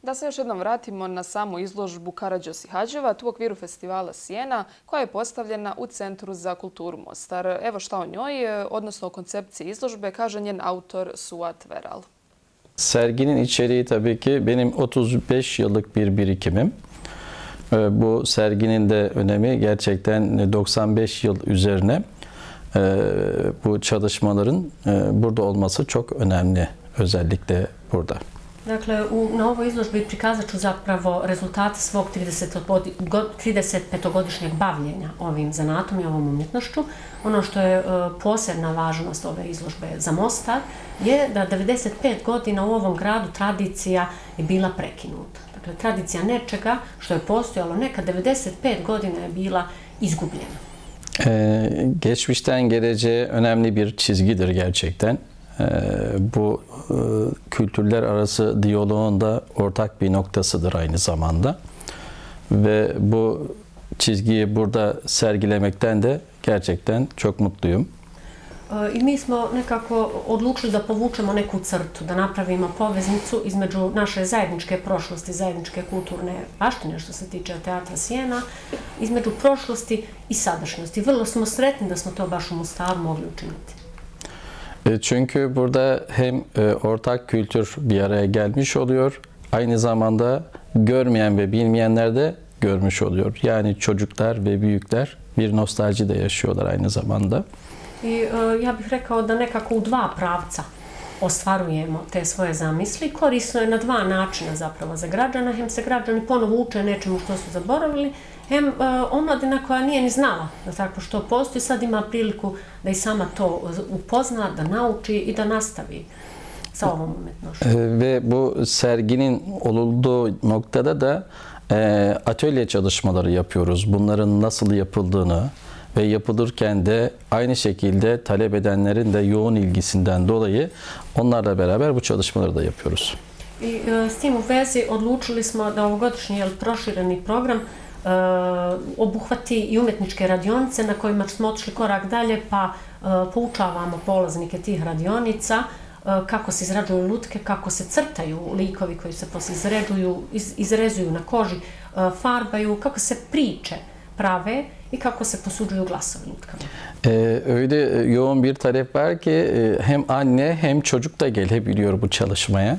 Da se još jednom vratimo na samu izložbu Karađorđević u okviru festivala Sjena, koja je postavljena u Centru za kulturu Mostar. Evo šta o njoj, odnosno o koncepciji izložbe, kaže njen autor Suat Veral. Serginin içeriği tabii ki benim 35 yıllık bir birikimim. Bu serginin de önemi gerçekten 95 yıl üzerine bu çalışmaların burada olması çok önemli, özellikle burada. Dakle, na ovoj izložbi prikazat ću zapravo rezultate svog 35-godišnjeg bavljenja ovim zanatom i ovom umjetnošću. Ono što je posebna važnost ove izložbe za Mostar je da 95 godina u ovom gradu tradicija je bila prekinuta. Dakle, tradicija nečega što je postojalo nekad 95 godina je bila izgubljena. Geçmişten geleceğe önemli bir çizgidir gerçekten. Bu kültürler arası diyaloğun da ortak bir noktasıdır aynı zamanda. Ve bu çizgiyi burada sergilemekten de gerçekten çok mutluyum. I mi smo nekako odlučili da povučemo neku crtu, da napravimo poveznicu između naše zajedničke prošlosti, zajedničke kulturne baštine što se tiče teatra Sjena, između prošlosti i sadašnjosti. Vrlo smo sretni da smo to baš u Mostaru mogli učiniti. Çünkü burada hem ortak kültür bir araya gelmiş oluyor, aynı zamanda görmeyen ve bilmeyenler de görmüş oluyor. Yani çocuklar ve büyükler bir nostalji de yaşıyorlar aynı zamanda. I ja bih rekao da nekako u dva pravca ostvarujemo te svoje zamisli. Korisno je na dva načina zapravo za građana. Hem se građani ponovo uče nečemu što su zaboravili, hem omladina koja nije ni znala da tako što postoji, sad ima priliku da i sama to upozna, da nauči i da nastavi sa ovom umjetnošću. Ve bu serginin olulduğu noktada da atölye çalışmaları yapıyoruz. Bunların nasıl yapıldığını ve yapılırken de aynı şekilde talep edenlerin de yoğun ilgisinden dolayı onlarla beraber bu çalışmaları da yapıyoruz. I s tim u vezi odlučili smo da ovogodišnji prošireni program obuhvati i umjetničke radionice na kojima smo otišli korak dalje pa poučavamo polaznike tih radionica kako se izrađuju lutke, kako se crtaju likovi koji se poslije izrezuju na koži, farbaju, kako se priče prave i kako se posuđuju glasovi lutkama. Öyle yoğun bir talep var ki hem anne hem çocuk da gelebiliyor bu çalışmaya.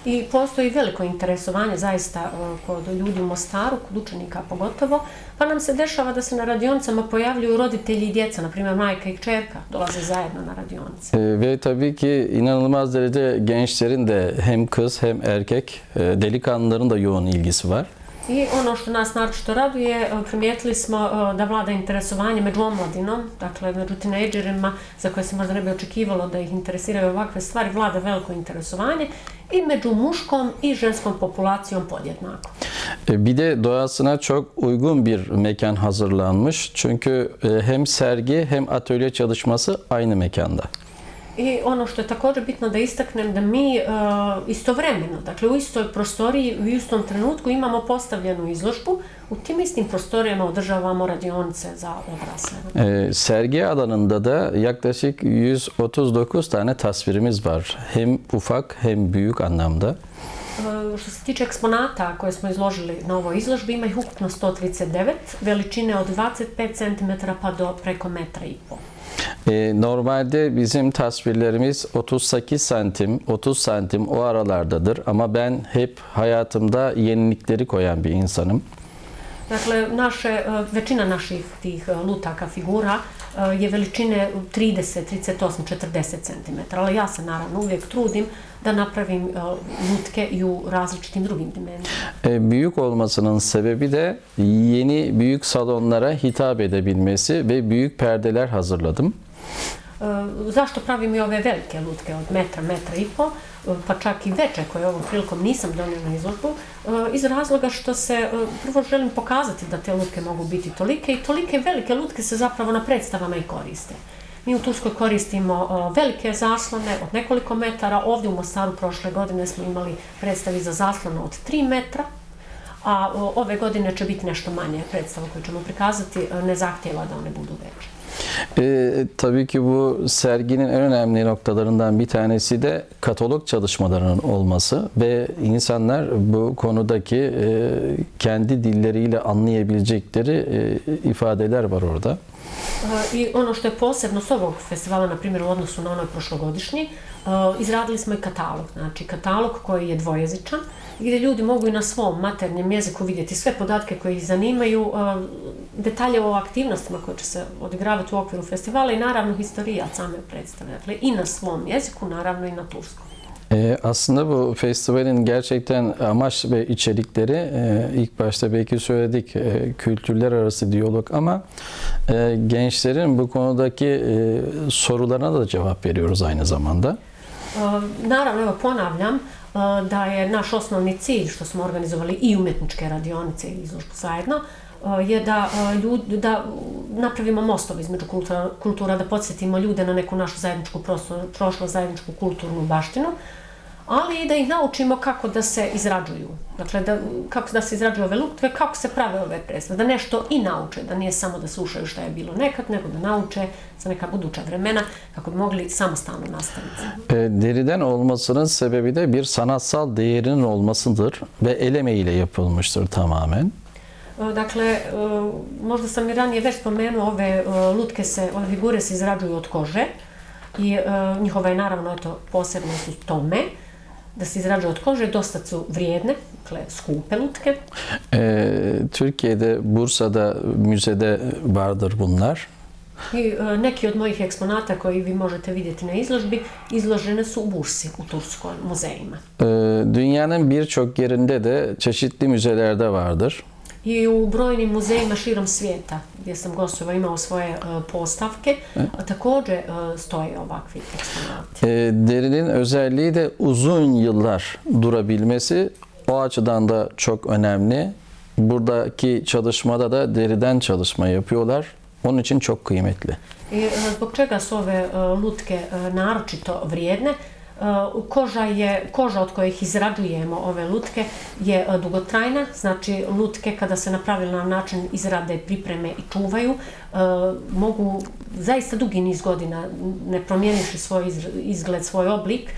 I postoji veliko interesovanje zaista kod ljudi u Mostaru, kod učenika pogotovo, pa nam se dešava da se na radionicama pojavljuju roditelji i djeca, na primjer majka i kćerka, dolaze zajedno na radionice. Ve tabii ki inanılmaz derecede gençlerin de hem kız hem erkek delikanlıların da yoğun ilgisi var. I ono što nas naročito raduje, primijetili smo da vlada interesovanje među omladinom, dakle među tinejdžerima za koje se možda ne bi očekivalo da ih interesiraju ovakve stvari, vlada veliko interesovanje i među muškom i ženskom populacijom podjednako. Bir de doğasına çok uygun bir mekan hazırlanmış. Çünkü hem sergi hem atölye çalışması aynı mekanda. I ono što je također bitno da istaknem da mi istovremeno, dakle u istoj prostoriji, u istom trenutku imamo postavljenu izložbu, u tim istim prostorijama održavamo radionice za odrasle. Sergi alanında da yaklaşık 139 tane tasvirimiz var. Hem ufak hem büyük anlamda. Što se tiče eksponata koje smo izložili na ovoj izložbi, ima ih ukupno 139, veličine od 25 cm pa do preko 1,5 metra. Normalde bizim tasvirlerimiz 38 santim, 30 santim o aralardadır. Ama ben hep hayatımda yenilikleri koyan bir insanım. Dakle, većina naših tih lutaka, figura je veličine 30, 38, 40 cm. Ali ja se naravno uvijek trudim da napravim lutke i u različitim drugim dimenzijama. Büyük olmasının sebebi de yeni büyük salonlara hitap edebilmesi ve büyük perdeler hazırladım. Zašto pravim i ove velike lutke od metra, 1,5 metra, pa čak i veće koje ovom prilikom nisam donijela na izložbu, iz razloga što se prvo želim pokazati da te lutke mogu biti tolike i tolike velike lutke se zapravo na predstavama i koriste. Mi u Turskoj koristimo velike zaslone od nekoliko metara, ovdje u Mostaru prošle godine smo imali predstavi za zaslone od 3 metra, a ove godine će biti nešto manje predstava koju ćemo prikazati, ne zahtjeva da one budu veće. Tabii ki bu serginin en önemli noktalarından bir tanesi de katalog çalışmalarının olması ve insanlar bu konudaki kendi dilleriyle anlayabilecekleri ifadeler var orada. I ono što je posebno s ovog festivala, na primjer u odnosu na onoj prošlogodišnji, izradili smo i katalog. Znači katalog koji je dvojezičan, gdje ljudi mogu i na svom maternjem jeziku vidjeti sve podatke koji ih zanimaju, detalje o aktivnostima koje će se odigravati u okviru festivala i naravno historija same predstave. Dakle, i na svom jeziku, naravno i na turskom. Aslında bu festivalin gerçekten amaç ve içerikleri ilk başta belki söyledik kültürler arası diyalog ama gençlerin bu konudaki sorularına da cevap veriyoruz aynı zamanda. Naravno, evo ponavljam da je naš osnovni cilj što smo organizovali i umjetničke radionice i izložbu zajedno je da napravimo mostove između kultura, da podsjetimo ljude na neku našu zajedničku prošlost, zajedničku kulturnu baštinu, ali i da ih naučimo kako da se izrađuju. Dakle, kako da se izrađuju ove lutke, kako se prave ove predstave, da nešto i nauče, da nije samo da slušaju šta je bilo nekad, nego da nauče za neka buduća vremena kako bi mogli samostalno nastaviti. Deriden olmasının sebebi de bir sanatsal değerinin olmasıdır ve el emeğiyle yapılmıştır tamamen. Dakle, možda sam i ranije već spomenuo, ove figure se izrađuju od kože i njihova je naravno posebnost u tome da se izrađuju od kože, dosta su vrijedne, dakle skupe lutke. Türkiye'de, Bursa'da müzede vardır bunlar. I neki od mojih eksponata koji vi možete vidjeti na izložbi izložene su u Bursi, u Turskoj muzejima. Dünyanın birçok yerinde de çeşitli müzelerde vardır. I u brojnim muzejima širom svijeta gdje sam gostovao imao svoje postavke, također stoje ovakvi eksponati. Derinin özelliği de uzun yıllar durabilmesi o açıdan da çok önemli. Buradaki çalışmada da deriden çalışma yapıyorlar. Onun için çok kıymetli. I zbog čega su ove lutke naročito vrijedne? Koža od kojih izrađujemo ove lutke je dugotrajna, znači lutke kada se na pravilan način izrade, pripreme i čuvaju, mogu zaista dugi niz godina, ne promijenivši svoj izgled, svoj oblik,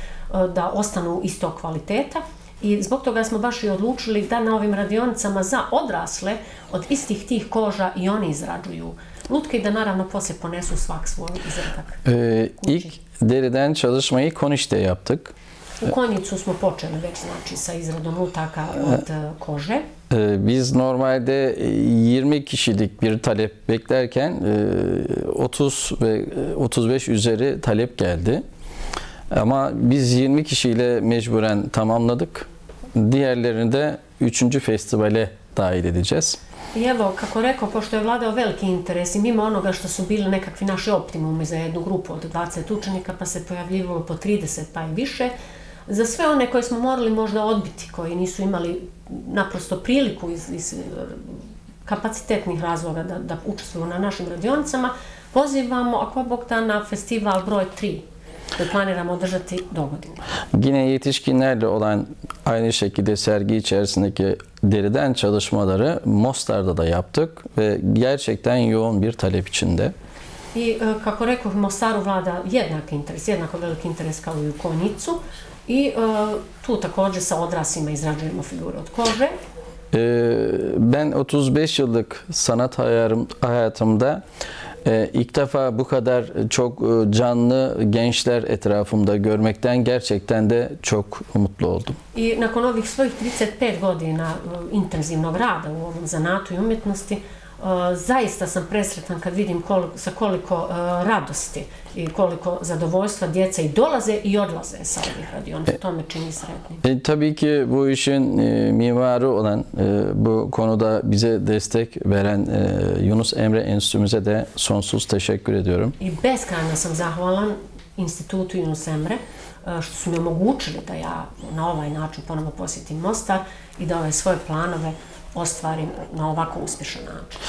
da ostanu istog kvaliteta. I zbog toga smo baš i odlučili da na ovim radionicama za odrasle od istih tih koža i oni izrađuju lutke i da naravno poslije ponesu svak svoj izradak. İlk deriden çalışmayı Koniş'te yaptık. U Konjicu smo počeli već znači sa izradom lutaka od kože. Biz normalde 20 kişilik bir talep beklerken 30 ve 35 üzeri talep geldi. Ama biz 20 kişiyle mecburen tamamladık. Diğerlerini de 3. festivale dahil edeceğiz. I evo, kako rekao, pošto je vladao veliki interes i mimo onoga što su bili nekakvi naši optimumi za jednu grupu od 20 učenika, pa se pojavljivalo po 30 pa i više, za sve one koje smo morali možda odbiti, koji nisu imali naprosto priliku iz kapacitetnih razloga da učestvuju na našim radionicama, pozivamo, ako Bog da, na festival broj 3. koji planiramo održati dogodine. Yine yetişkinlerle olan aynı şekilde sergi içerisindeki deriden çalışmaları Mostar'da da yaptık ve gerçekten yoğun bir talep içinde. I kako rekao, u Mostaru vlada jednako veliki interes kao i u Konjicu i tu također sa odraslima izrađujemo figure od kože. Ben 35 yıllık sanat hayatımda İlk defa bu kadar çok canlı gençler etrafımda görmekten gerçekten de çok mutlu oldum. I nakon ovih svojih 35 godina intenzivnog rada u ovom zanatu i umjetnosti, zaista sam presretan kad vidim sa koliko radosti i koliko zadovoljstva djeca i dolaze i odlaze sa ovih radionica. To me čini sretnim. Tabii ki bu işin mimarı olan, bu konuda bize destek veren Yunus Emre Enstitümüze de sonsuz teşekkür ediyorum. I beskrajno sam zahvalan institutu Yunus Emre što su mi omogućili da ja na ovaj način ponovo posjetim Mostar i da ove svoje planove ostvarim na ovako uspješan način.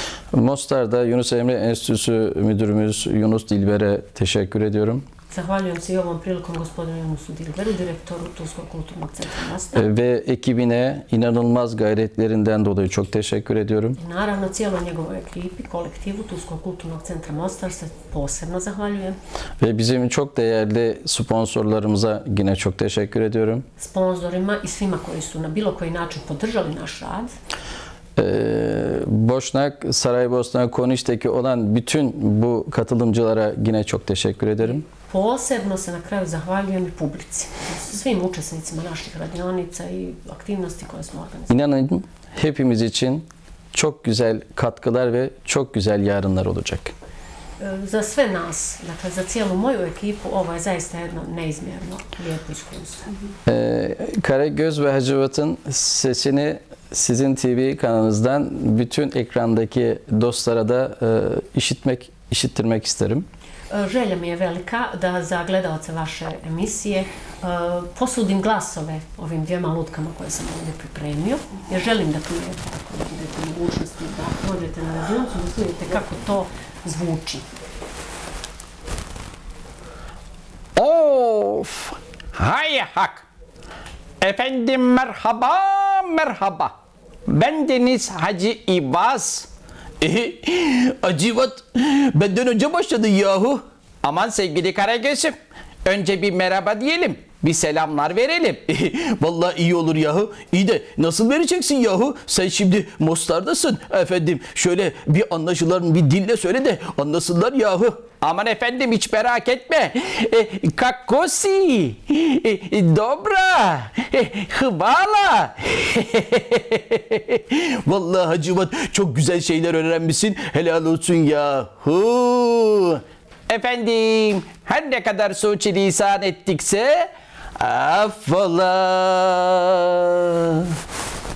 Mostar'da Yunus Emre Enstitüsü Müdürümüz Yunus Dilber'e teşekkür ediyorum. Zahvaljujem se i ovom prilikom gospodinu Junusu Dilberu, direktoru Tuzlog kulturnog centra Mostar. Ve ekibine inanılmaz gayretlerinden dolayı çok teşekkür ediyorum. I naravno cijeloj njegovoj ekipi, kolektivu Tuzlog kulturnog centra Mostar se posebno zahvaljujem. Ve bizim çok değerli sponsorlarımıza yine çok teşekkür ediyorum. Sponzorima i svima koji su na bilo koji način podržali naš rad. Boşnak, Saraybosna, Koniş'teki olan bütün bu katılımcılara yine çok teşekkür ederim. Posebno se na kraju zahvaljujem i publici, svim učesnicima naših radionica i aktivnosti koje smo organizovali. İnanın hepimiz için çok güzel katkılar ve çok güzel yarınlar olacak. Za sve nas, dakle za cijelu moju ekipu, ovo je zaista jedno neizmjerno lijepo iskustvo. Karagöz ve Hacivat'ın sesini sizin TV kanalınızdan bütün ekrandaki dostlara da işittirmek isterim. Želja mi je velika da za gledalce vaše emisije posudim glasove ovim dvijema lutkama koje sam ovdje pripremio, jer želim da čujete, ako budete mogućnosti da dođete na radionicu, da čujete kako to zvuči. Of! Hay hak! Efendim merhaba, merhaba. Ben Deniz Hacı İbaz. Hacivat, benden önce başladın yahu. Aman sevgili Karagöz'üm, önce bir merhaba diyelim. Bir selamlar verelim. Vallahi iyi olur yahu. İyi de nasıl vereceksin yahu? Sen şimdi Mostar'dasın efendim. Şöyle bir anlaşılan bir dille söyle de anlasınlar yahu. Aman efendim hiç merak etme. Kakosi, dobra, hıvala. Vallahi Hacivat çok güzel şeyler öğrenmişsin. Helal olsun yahu. Efendim her ne kadar suçilisan ettikse affola.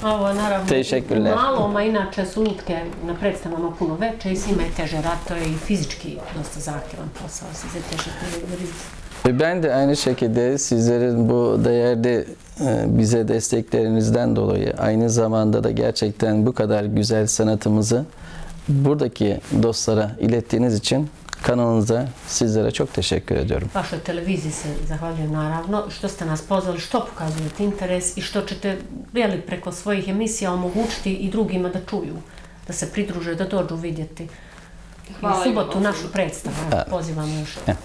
Ovo je naravno Teşekkürler. malo, a inače su lutke na predstavama puno veće i svima je teže rad, to je i fizički dosta zahtjevan posao. Size teşekkür ederiz. Ben de aynı şekilde sizlerin bu değerli bize desteklerinizden dolayı aynı zamanda da gerçekten bu kadar güzel sanatımızı buradaki dostlara ilettiğiniz için kanalınıza sizlere çok teşekkür ediyorum. Vašoj televiziji se zahvaljujem naravno što ste nas pozvali, što pokazujete interes i što ćete preko svojih emisija omogućiti i drugima da čuju, da se pridruže, da dođu vidjeti. U subotu našu predstavu pozivamo još.